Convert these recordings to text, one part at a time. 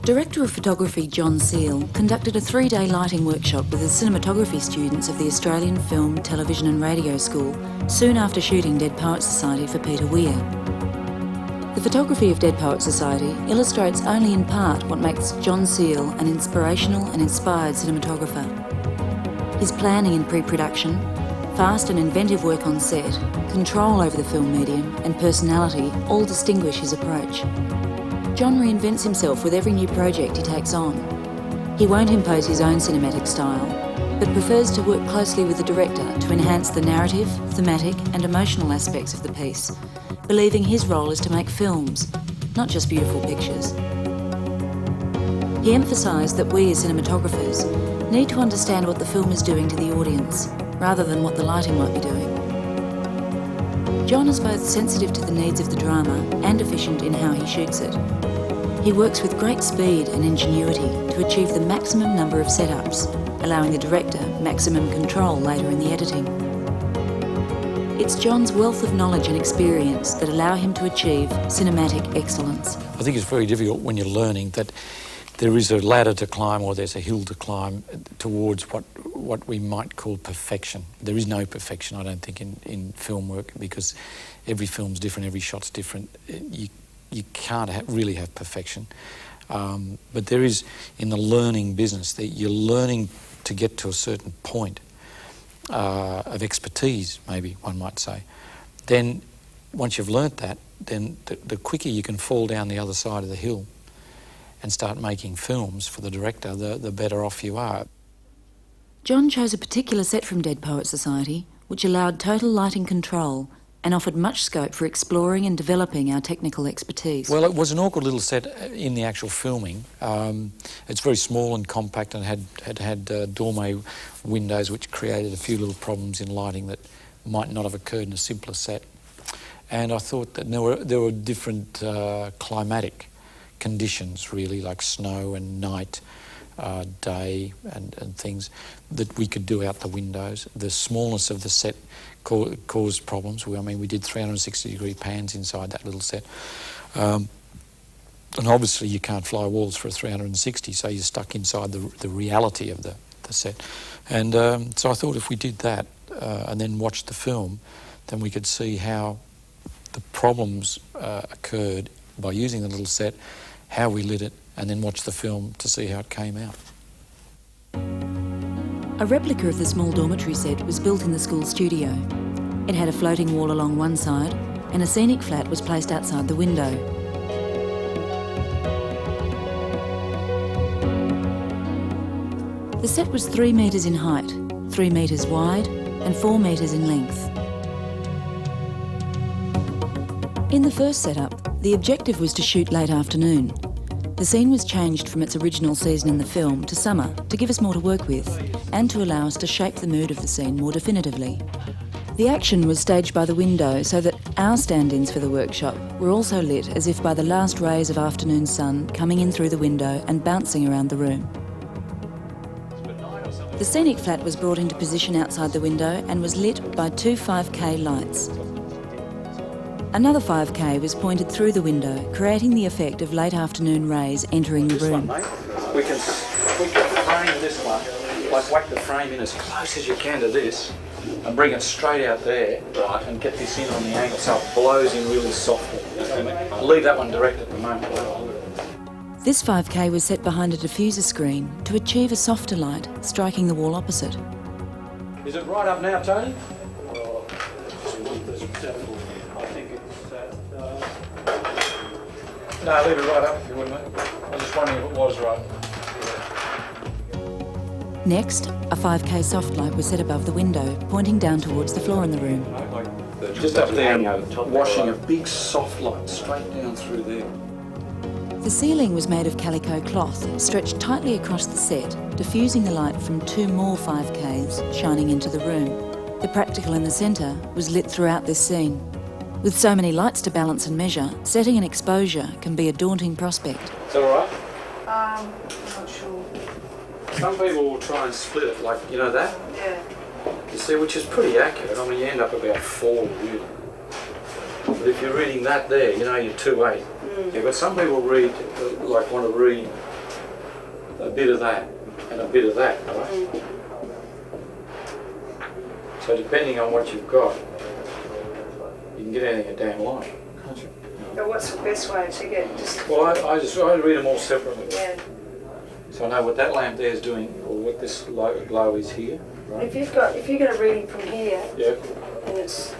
Director of Photography John Seal conducted a 3-day lighting workshop with the cinematography students of the Australian Film, Television and Radio School soon after shooting Dead Poets Society for Peter Weir. The photography of Dead Poets Society illustrates only in part what makes John Seal an inspirational and inspired cinematographer. His planning and pre-production, fast and inventive work on set, control over the film medium and personality all distinguish his approach. John reinvents himself with every new project he takes on. He won't impose his own cinematic style, but prefers to work closely with the director to enhance the narrative, thematic and emotional aspects of the piece, believing his role is to make films, not just beautiful pictures. He emphasised that we as cinematographers need to understand what the film is doing to the audience, rather than what the lighting might be doing. John is both sensitive to the needs of the drama and efficient in how he shoots it. He works with great speed and ingenuity to achieve the maximum number of setups, allowing the director maximum control later in the editing. It's John's wealth of knowledge and experience that allow him to achieve cinematic excellence. I think it's very difficult when you're learning that there is a ladder to climb or there's a hill to climb towards what we might call perfection. There is no perfection, I don't think, in film work, because every film's different, every shot's different. You can't really have perfection. But there is, in the learning business, that you're learning to get to a certain point of expertise, maybe one might say. Then, once you've learnt that, then the quicker you can fall down the other side of the hill and start making films for the director, the better off you are. John chose a particular set from Dead Poets Society, which allowed total lighting control and offered much scope for exploring and developing our technical expertise. Well, it was an awkward little set in the actual filming. It's very small and compact and had dorme windows, which created a few little problems in lighting that might not have occurred in a simpler set. And I thought that there were different climatic conditions, really, like snow and night, day and things that we could do out the windows. The smallness of the set caused problems. I mean, we did 360-degree pans inside that little set. And obviously you can't fly walls for a 360, so you're stuck inside the reality of the set. And so I thought if we did that and then watched the film, then we could see how the problems occurred by using the little set, how we lit it, and then watch the film to see how it came out. A replica of the small dormitory set was built in the school studio. It had a floating wall along one side, and a scenic flat was placed outside the window. The set was 3 metres in height, 3 metres wide, and 4 metres in length. In the first setup, the objective was to shoot late afternoon. The scene was changed from its original season in the film to summer to give us more to work with and to allow us to shape the mood of the scene more definitively. The action was staged by the window so that our stand-ins for the workshop were also lit as if by the last rays of afternoon sun coming in through the window and bouncing around the room. The scenic flat was brought into position outside the window and was lit by 2 5K lights. Another 5K was pointed through the window, creating the effect of late afternoon rays entering the room. This one, mate, we can frame this one, like whack the frame in as close as you can to this and bring it straight out there, right, and get this in on the angle so it blows in really softly. I'll leave that one direct at the moment. This 5K was set behind a diffuser screen to achieve a softer light, striking the wall opposite. Is it right up now, Tony? No, leave it right up if you wouldn't, mate. I was just wondering if it was right. Next, a 5K soft light was set above the window, pointing down towards the floor in the room. Just up there, washing a big soft light straight down through there. The ceiling was made of calico cloth, stretched tightly across the set, diffusing the light from 2 more 5Ks shining into the room. The practical in the centre was lit throughout this scene. With so many lights to balance and measure, setting an exposure can be a daunting prospect. Is that all right? I'm not sure. Some people will try and split it, like, you know that? Yeah. You see, which is pretty accurate. I mean, you end up about 4 really. But if you're reading that there, you know, you're 2.8. Yeah, but some people read, want to read a bit of that and a bit of that, right? So depending on what you've got, you can get anything a damn light, can't you? But what's the best way to get just... Well, I read them all separately. Yeah. So I know what that lamp there is doing, or what this glow is here. Right? If you get a reading from here, Yeah. and it's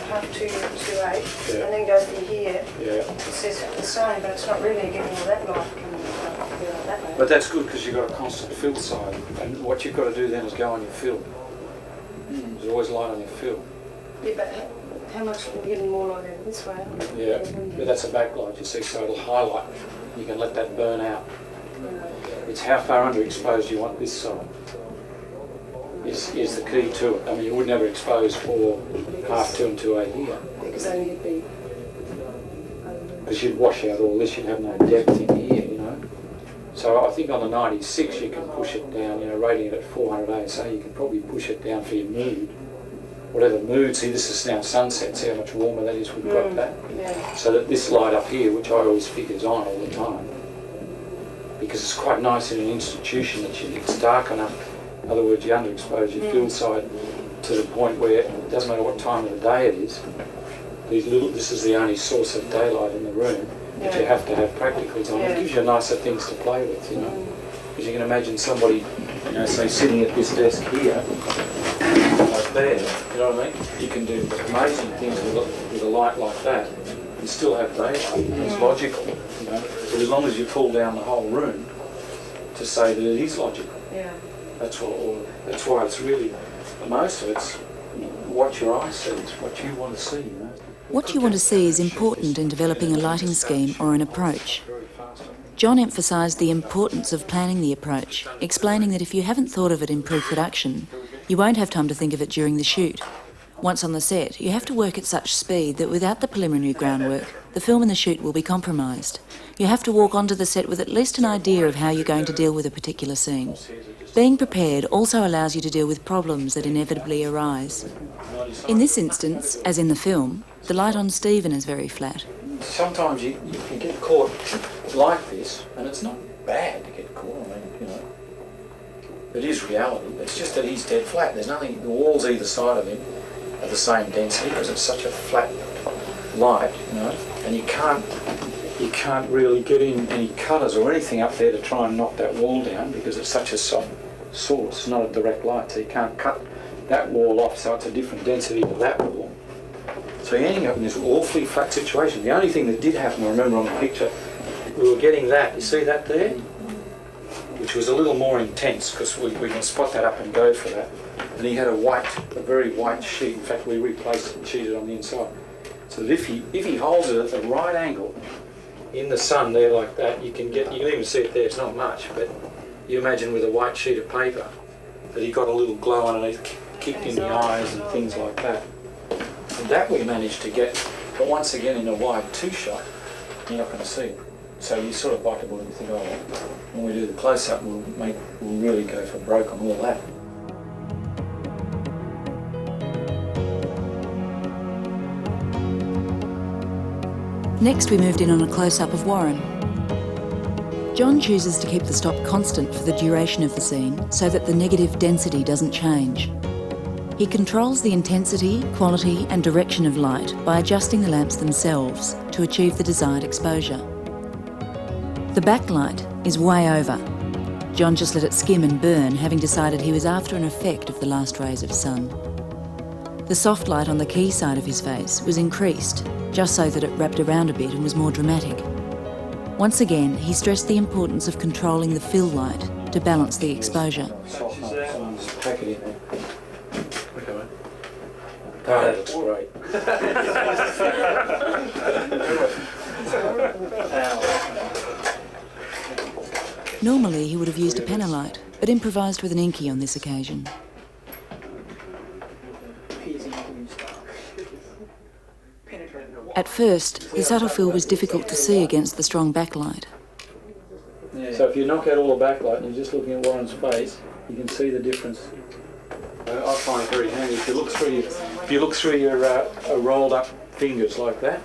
2:28, Yeah. and then go through here, Yeah. it says the same, but it's not really getting all that light coming that way. But that's good because you've got a constant fill side, and what you've got to do then is go on your fill. There's always light on your fill. Yeah, but how much are we getting more light out this way? Yeah, but that's a backlight, you see, so it'll highlight. You can let that burn out. It's how far underexposed you want this side. Is the key to it. I mean, you would never expose for 1/2, 2 and 2/8 here. Because then you'd be... Because you'd wash out all this, you'd have no depth in here, you know. So I think on the 96 you can push it down, you know, rating it at 400 ASA, you can probably push it down for your mood. Whatever mood, see this is now sunset, see how much warmer that is, we've got that. Yeah. So that this light up here, which I always figure is on all the time, because it's quite nice in an institution that it's dark enough. In other words, you underexpose your field side to the point where it doesn't matter what time of the day it is. This is the only source of daylight in the room, but you have to have practicals on. It gives you nicer things to play with, you know. Because you can imagine somebody, you know, say sitting at this desk here, like there, you know what I mean? You can do amazing things with a light like that and still have daylight. It's logical, you know. But as long as you pull down the whole room to say that it is logical. Yeah. That's why it's really, most of it's what your eye sees, what you want to see, you know. What you want to see is important in developing a lighting scheme or an approach. John emphasised the importance of planning the approach, explaining that if you haven't thought of it in pre-production, you won't have time to think of it during the shoot. Once on the set, you have to work at such speed that without the preliminary groundwork, the film and the shoot will be compromised. You have to walk onto the set with at least an idea of how you're going to deal with a particular scene. Being prepared also allows you to deal with problems that inevitably arise. In this instance, as in the film, the light on Stephen is very flat. Sometimes you get caught like this, and it's not bad to get caught, I mean, you know. It is reality. It's just that he's dead flat. There's nothing, the walls either side of him are the same density because it's such a flat light, you know, and you can't really get in any colours or anything up there to try and knock that wall down because it's such a soft source, not a direct light, so you can't cut that wall off, so it's a different density to that wall. So you're ending up in this awfully flat situation. The only thing that did happen, I remember on the picture, we were getting that, you see that there? Which was a little more intense because we can spot that up and go for that. And he had a very white sheet. In fact, we replaced it and cheated on the inside. So that if he holds it at the right angle in the sun there like that, you can even see it there, it's not much, but you imagine with a white sheet of paper that he got a little glow underneath, kicked in the eyes and things like that. And that we managed to get, but once again in a wide two-shot, you're not going to see it. So you sort of bite the bullet and think, oh, well, when we do the close-up, we'll really go for broke on all that. Next, we moved in on a close-up of Warren. John chooses to keep the stop constant for the duration of the scene so that the negative density doesn't change. He controls the intensity, quality and direction of light by adjusting the lamps themselves to achieve the desired exposure. The backlight is way over. John just let it skim and burn, having decided he was after an effect of the last rays of sun. The soft light on the key side of his face was increased, just so that it wrapped around a bit and was more dramatic. Once again, he stressed the importance of controlling the fill light to balance the exposure. Pack it in there. Oh, that looks great. Normally he would have used a penalight, but improvised with an inky on this occasion. At first, the subtle fill was difficult to see against the strong backlight. So if you knock out all the backlight and you're just looking at Warren's face, you can see the difference. I find it very handy if you look through your rolled up fingers like that.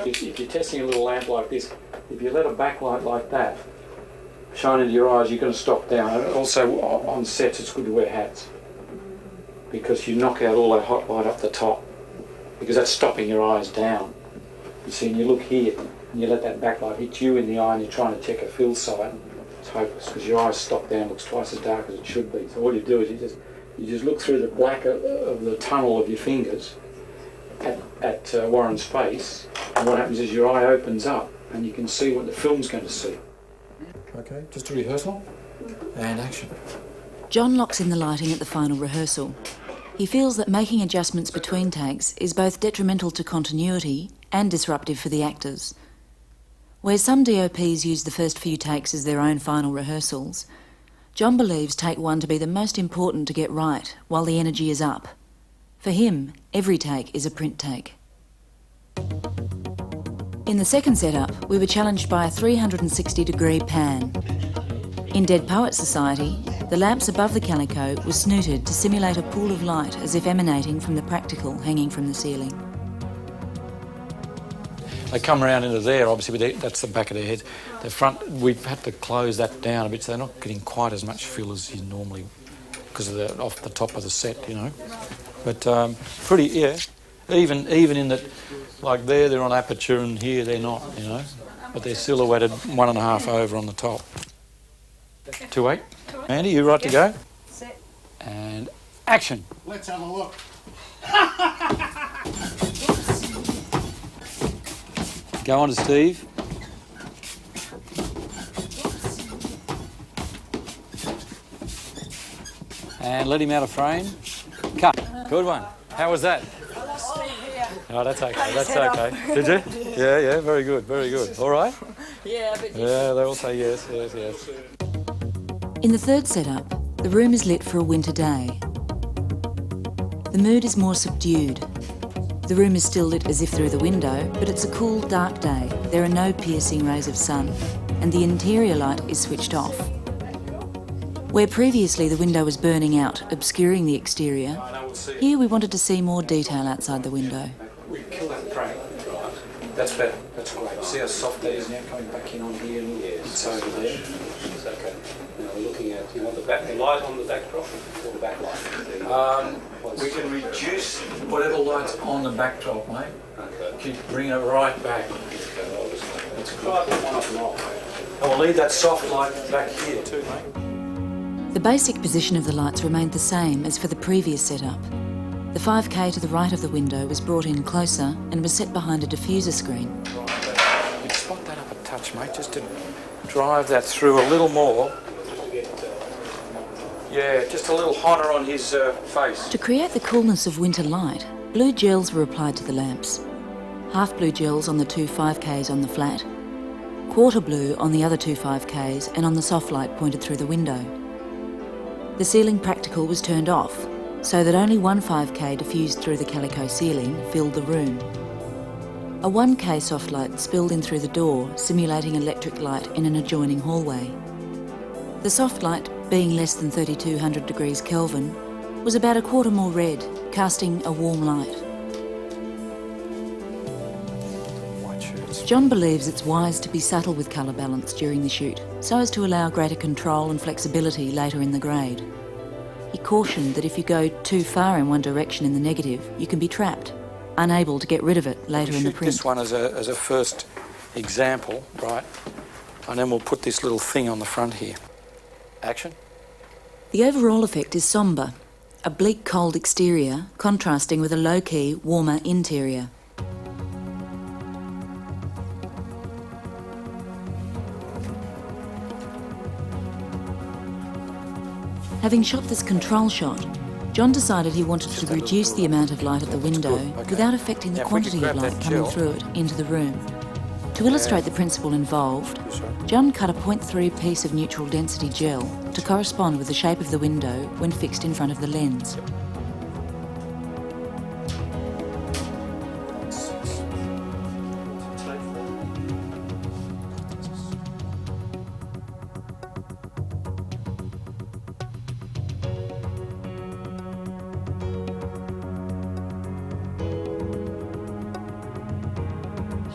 If you testing a little lamp like this, if you let a backlight like that shine into your eyes, you're going to stop down. And also on sets, it's good to wear hats because you knock out all that hot light up the top because that's stopping your eyes down. You see, and you look here and you let that backlight hit you in the eye and you're trying to check a fill sight. It's hopeless because your eyes stop down, looks twice as dark as it should be. So all you do is you just look through the black of the tunnel of your fingers at Warren's face, and what happens is your eye opens up and you can see what the film's going to see. Okay, just a rehearsal and action. John locks in the lighting at the final rehearsal. He feels that making adjustments between takes is both detrimental to continuity and disruptive for the actors. Where some DOPs use the first few takes as their own final rehearsals, John believes take one to be the most important to get right while the energy is up. For him, every take is a print take. In the second setup, we were challenged by a 360-degree pan. In Dead Poets Society, the lamps above the calico were snooted to simulate a pool of light as if emanating from the practical hanging from the ceiling. They come around into there, obviously, but that's the back of their heads. The front, we've had to close that down a bit, so they're not getting quite as much fill as you normally, because of off the top of the set, you know. But pretty, yeah. Even in that, like there, they're on aperture, and here they're not, you know. But they're silhouetted 1.5 over on the top. 2-8. Andy, you right to go? Set. And action. Let's have a look. Go on to Steve. And let him out of frame. Cut. Good one. How was that? Oh, that's okay. That's okay. Did you? Yeah, very good, very good. All right? Yeah, but Yeah, they all say yes. In the third setup, the room is lit for a winter day. The mood is more subdued. The room is still lit as if through the window, but it's a cool, dark day. There are no piercing rays of sun, and the interior light is switched off. Where previously the window was burning out, obscuring the exterior, here we wanted to see more detail outside the window. We kill that crank. That's better. That's great. See how soft that is now coming back in on here and it's over there. It's okay. Now we're looking at, you want the light on the backdrop or the backlight? We can reduce whatever light's on the backdrop, mate. Okay. Bring it right back. Okay, I'll just That's try good. the one up and off. And we'll leave that soft light back here too, mate. The basic position of the lights remained the same as for the previous setup. The 5K to the right of the window was brought in closer and was set behind a diffuser screen. You spot that up a touch, mate, just to drive that through a little more. Yeah, just a little hotter on his face. To create the coolness of winter light, blue gels were applied to the lamps. Half blue gels on the two 5Ks on the flat, quarter blue on the other two 5Ks and on the soft light pointed through the window. The ceiling practical was turned off, so that only one 5K diffused through the calico ceiling filled the room. A 1K soft light spilled in through the door, simulating electric light in an adjoining hallway. The soft light, being less than 3200 degrees Kelvin, was about a quarter more red, casting a warm light. White shirts. John believes it's wise to be subtle with colour balance during the shoot, so as to allow greater control and flexibility later in the grade. He cautioned that if you go too far in one direction in the negative, you can be trapped, unable to get rid of it later in the Shoot print. this one as a first example, right? And then we'll put this little thing on the front here. Action. The overall effect is sombre, a bleak cold exterior contrasting with a low-key, warmer interior. Having shot this control shot, John decided he wanted to reduce the amount of light at the window without affecting the Now, if we could quantity of grab that light coming gel. through it into the room. To illustrate the principle involved, John cut a 0.3 piece of neutral density gel to correspond with the shape of the window when fixed in front of the lens.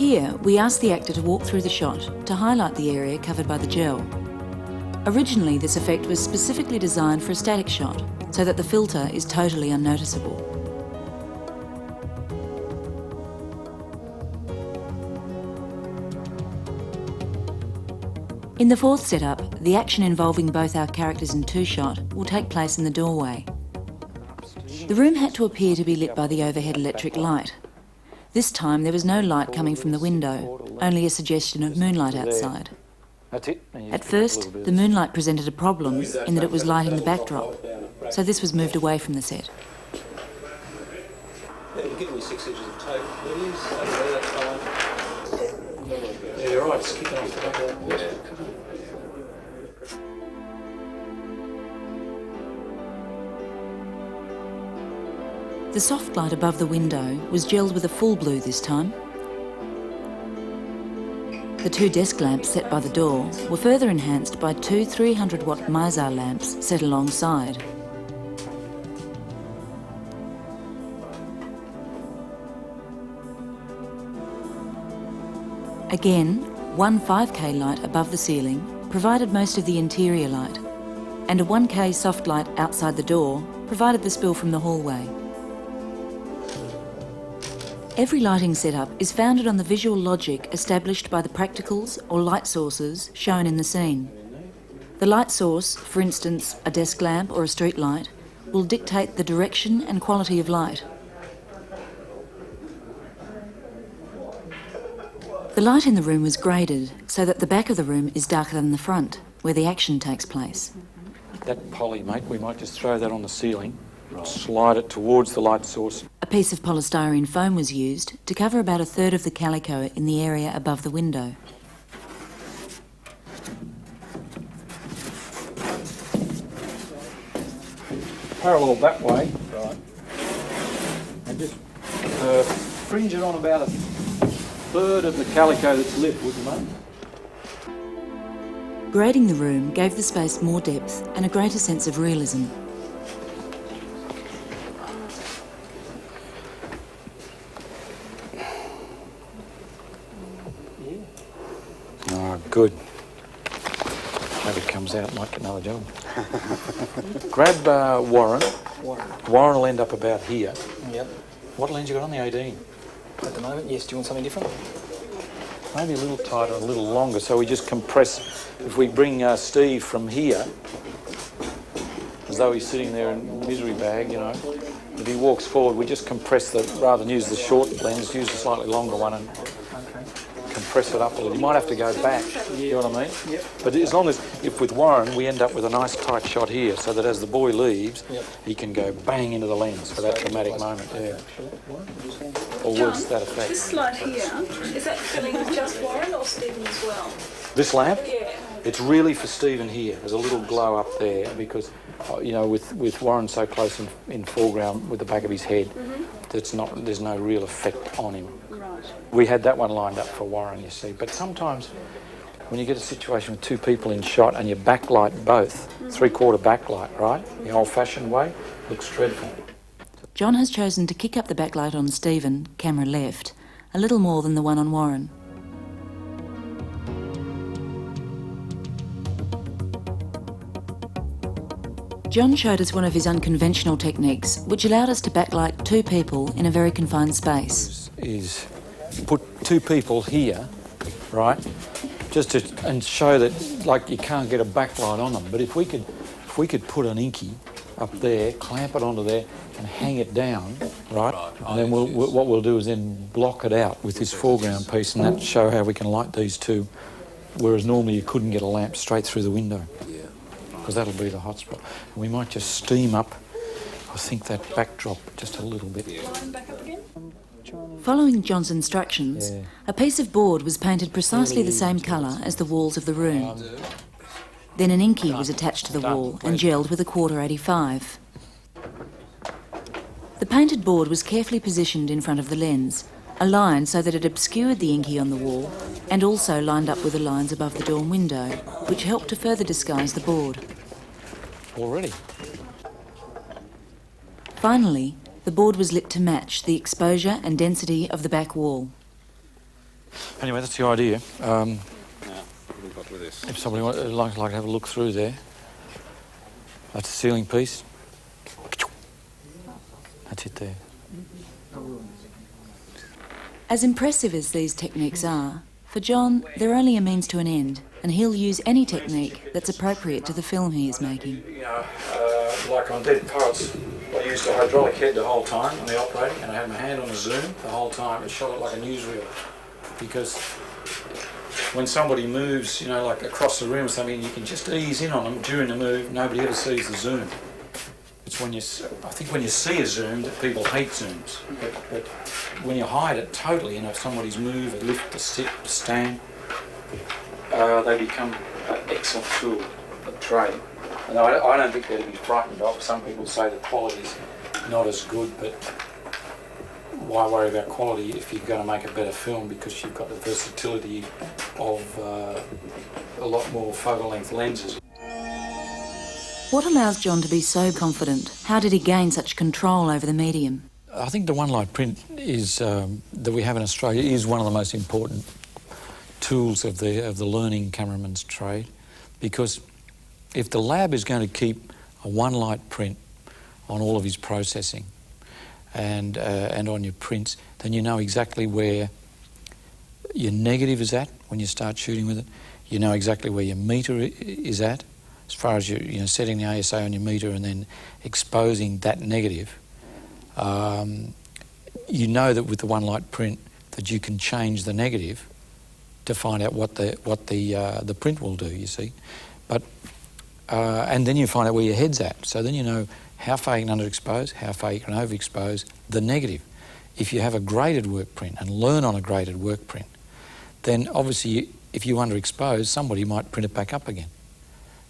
Here, we ask the actor to walk through the shot to highlight the area covered by the gel. Originally, this effect was specifically designed for a static shot, so that the filter is totally unnoticeable. In the fourth setup, the action involving both our characters in two-shot will take place in the doorway. The room had to appear to be lit by the overhead electric light. This time there was no light coming from the window, only a suggestion of moonlight outside. At first, the moonlight presented a problem in that it was lighting the backdrop, so this was moved away from the set. Give me 6 inches of tape, please. That's fine. Yeah, you're right, it's kicking off the back. Yeah. The soft light above the window was gelled with a full blue this time. The 2 desk lamps set by the door were further enhanced by 2 300-watt Mizar lamps set alongside. Again, one 5K light above the ceiling provided most of the interior light, and a 1K soft light outside the door provided the spill from the hallway. Every lighting setup is founded on the visual logic established by the practicals or light sources shown in the scene. The light source, for instance a desk lamp or a street light, will dictate the direction and quality of light. The light in the room was graded so that the back of the room is darker than the front, where the action takes place. That poly, mate, we might just throw that on the ceiling, slide it towards the light source. A piece of polystyrene foam was used to cover about a third of the calico in the area above the window. Parallel that way, right, and just fringe it on about a third of the calico that's lit, would you, mate? Grading the room gave the space more depth and a greater sense of realism. Oh, good. Hope it comes out, might get another job. Grab Warren. Warren will end up about here. Yep. What lens you got on the 18? At the moment, yes. Do you want something different? Maybe a little tighter, a little longer, so we just compress. If we bring Steve from here, as though he's sitting there in misery bag, you know, if he walks forward, we just compress rather than use the short lens, use the slightly longer one and compress it up a little. You might have to go back, you know what I mean? Yep. But as long as, if with Warren, we end up with a nice tight shot here, so that as the boy leaves, he can go bang into the lens for that dramatic moment, yeah. Or words to that effect. This light here, is that filling with just Warren or Stephen as well? This lamp? Yeah. It's really for Stephen here. There's a little glow up there because, you know, with Warren so close in foreground with the back of his head, there's no real effect on him. Right. We had that one lined up for Warren, you see. But sometimes when you get a situation with 2 people in shot and you backlight both, 3/4 backlight, right, the old-fashioned way, looks dreadful. John has chosen to kick up the backlight on Stephen, camera left, a little more than the one on Warren. John showed us one of his unconventional techniques, which allowed us to backlight 2 people in a very confined space. Is put 2 people here, right, just to and show that like you can't get a backlight on them. But if we could put an inky up there, clamp it onto there, and hang it down, right, and then what we'll do is then block it out with this foreground piece, and that show how we can light these 2, whereas normally you couldn't get a lamp straight through the window. Because that'll be the hot spot. We might just steam up, I think, that backdrop just a little bit. Line back up again? Following John's instructions, a piece of board was painted precisely the same colour as the walls of the room. Then an inky was attached to the wall and gelled with a 1/4-85. The painted board was carefully positioned in front of the lens, aligned so that it obscured the inky on the wall and also lined up with the lines above the door and window, which helped to further disguise the board. Already. Finally, the board was lit to match the exposure and density of the back wall. Anyway, that's the idea. Now, what have we got with this? If somebody would like to have a look through there, that's a ceiling piece. That's it there. As impressive as these techniques are, for John, they're only a means to an end, and he'll use any technique that's appropriate to the film he is making. You know, like on Dead Poets, I used a hydraulic head the whole time on the operating, and I had my hand on the zoom the whole time. It shot it like a newsreel, because when somebody moves, you know, like across the room or something, you can just ease in on them during the move. Nobody ever sees the zoom. It's when I think when you see a zoom that people hate zooms. But when you hide it totally, you know, if somebody's move, a lift, a sit, a stand, they become an excellent tool of trade. And I don't think they're to be frightened of. Some people say the quality is not as good, but why worry about quality if you're going to make a better film, because you've got the versatility of a lot more focal length lenses. What allows John to be so confident? How did he gain such control over the medium? I think the one light print is that we have in Australia is one of the most important tools of the learning cameraman's trade, because if the lab is going to keep a one light print on all of his processing and on your prints, then you know exactly where your negative is at when you start shooting with it. You know exactly where your meter is at, as far as you know, setting the ASA on your meter and then exposing that negative. You know that with the one light print that you can change the negative to find out what the print will do, you see. But and then you find out where your head's at. So then you know how far you can underexpose, how far you can overexpose the negative. If you have a graded work print and learn on a graded work print, then obviously if you underexpose, somebody might print it back up again.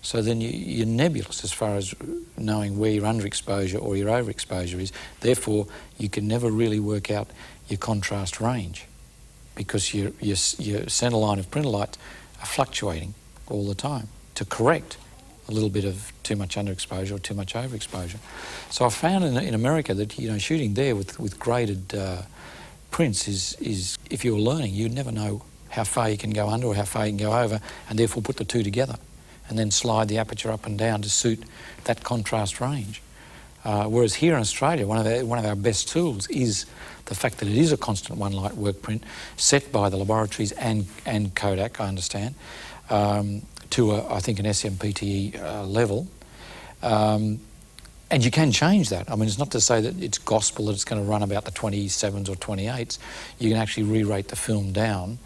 So then you're nebulous as far as knowing where your underexposure or your overexposure is. Therefore, you can never really work out your contrast range, because your centre line of printer lights are fluctuating all the time to correct a little bit of too much underexposure or too much overexposure. So I found in America that, you know, shooting there with graded prints is if you're learning, you'd never know how far you can go under or how far you can go over, and therefore put the two together and then slide the aperture up and down to suit that contrast range. Whereas here in Australia, one of our best tools is the fact that it is a constant one light work print set by the laboratories and Kodak, I understand, to I think an SMPTE level. And you can change that. I mean, it's not to say that it's gospel that it's going to run about the 27s or 28s. You can actually re-rate the film down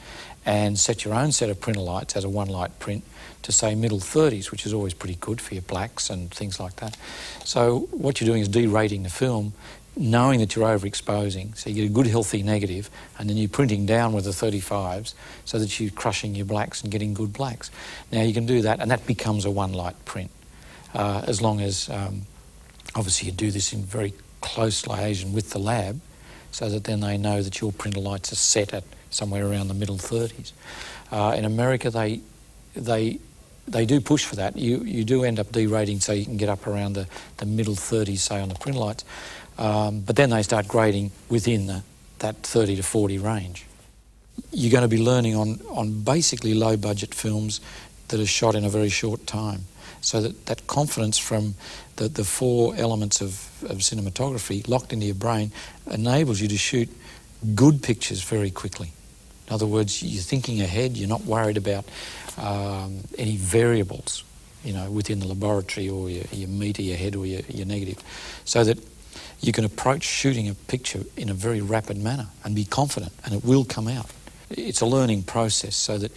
and set your own set of printer lights as a one light print to say middle 30s, which is always pretty good for your blacks and things like that. So what you're doing is de-rating the film, knowing that you're overexposing, so you get a good healthy negative, and then you're printing down with the 35s so that you're crushing your blacks and getting good blacks. Now you can do that, and that becomes a one light print, as long as obviously you do this in very close liaison with the lab, so that then they know that your printer lights are set at somewhere around the middle 30s. In America, they do push for that. You do end up derating so you can get up around the middle 30s, say, on the printer lights. But then they start grading within that 30 to 40 range. You're going to be learning on basically low-budget films that are shot in a very short time. So that confidence from the four elements of cinematography locked into your brain enables you to shoot good pictures very quickly. In other words, you're thinking ahead, you're not worried about any variables, you know, within the laboratory or your meter, your head or your negative, so that you can approach shooting a picture in a very rapid manner and be confident, and it will come out. It's a learning process, so that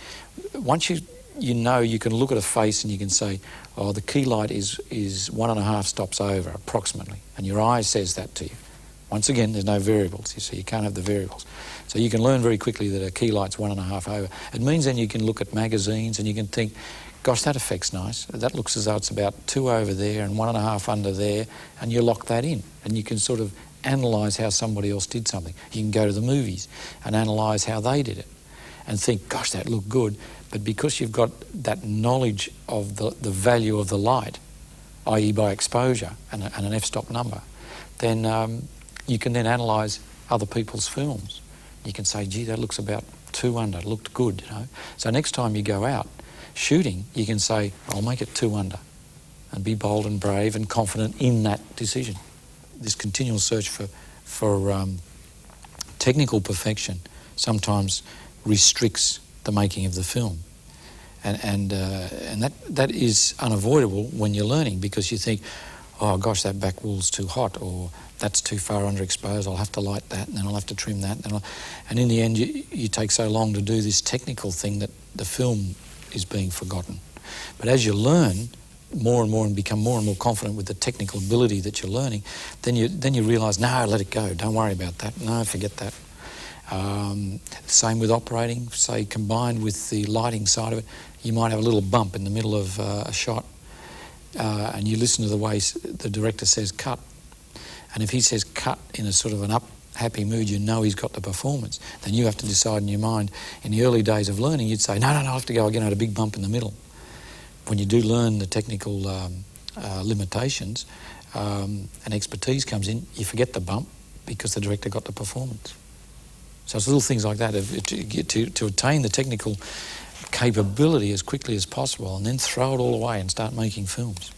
once you know, you can look at a face and you can say, oh, the key light is 1.5 stops over, approximately, and your eye says that to you. Once again, there's no variables, you see, you can't have the variables. So you can learn very quickly that a key light's 1.5 over. It means then you can look at magazines and you can think, gosh, that effect's nice. That looks as though it's about 2 over there and 1.5 under there, and you lock that in. And you can sort of analyse how somebody else did something. You can go to the movies and analyse how they did it and think, gosh, that looked good. But because you've got that knowledge of the value of the light, i.e. by exposure and an f-stop number, then you can then analyse other people's films. You can say, gee, that looks about 2 under, it looked good, you know. So next time you go out shooting, you can say, I'll make it 2 under, and be bold and brave and confident in that decision. This continual search for technical perfection sometimes restricts the making of the film. And that is unavoidable when you're learning, because you think, oh gosh, that back wall's too hot, or that's too far underexposed, I'll have to light that, and then I'll have to trim that. And in the end, you take so long to do this technical thing that the film is being forgotten. But as you learn more and more and become more and more confident with the technical ability that you're learning, then you realise, no, let it go, don't worry about that, no, forget that. Same with operating, say combined with the lighting side of it, you might have a little bump in the middle of a shot, and you listen to the way the director says cut, and if he says cut in a sort of an happy mood, you know he's got the performance. Then you have to decide in your mind. In the early days of learning, you'd say, no, I'll have to go again, I had a big bump in the middle. When you do learn the technical limitations and expertise comes in, you forget the bump because the director got the performance. So it's little things like that to attain the technical capability as quickly as possible, and then throw it all away and start making films.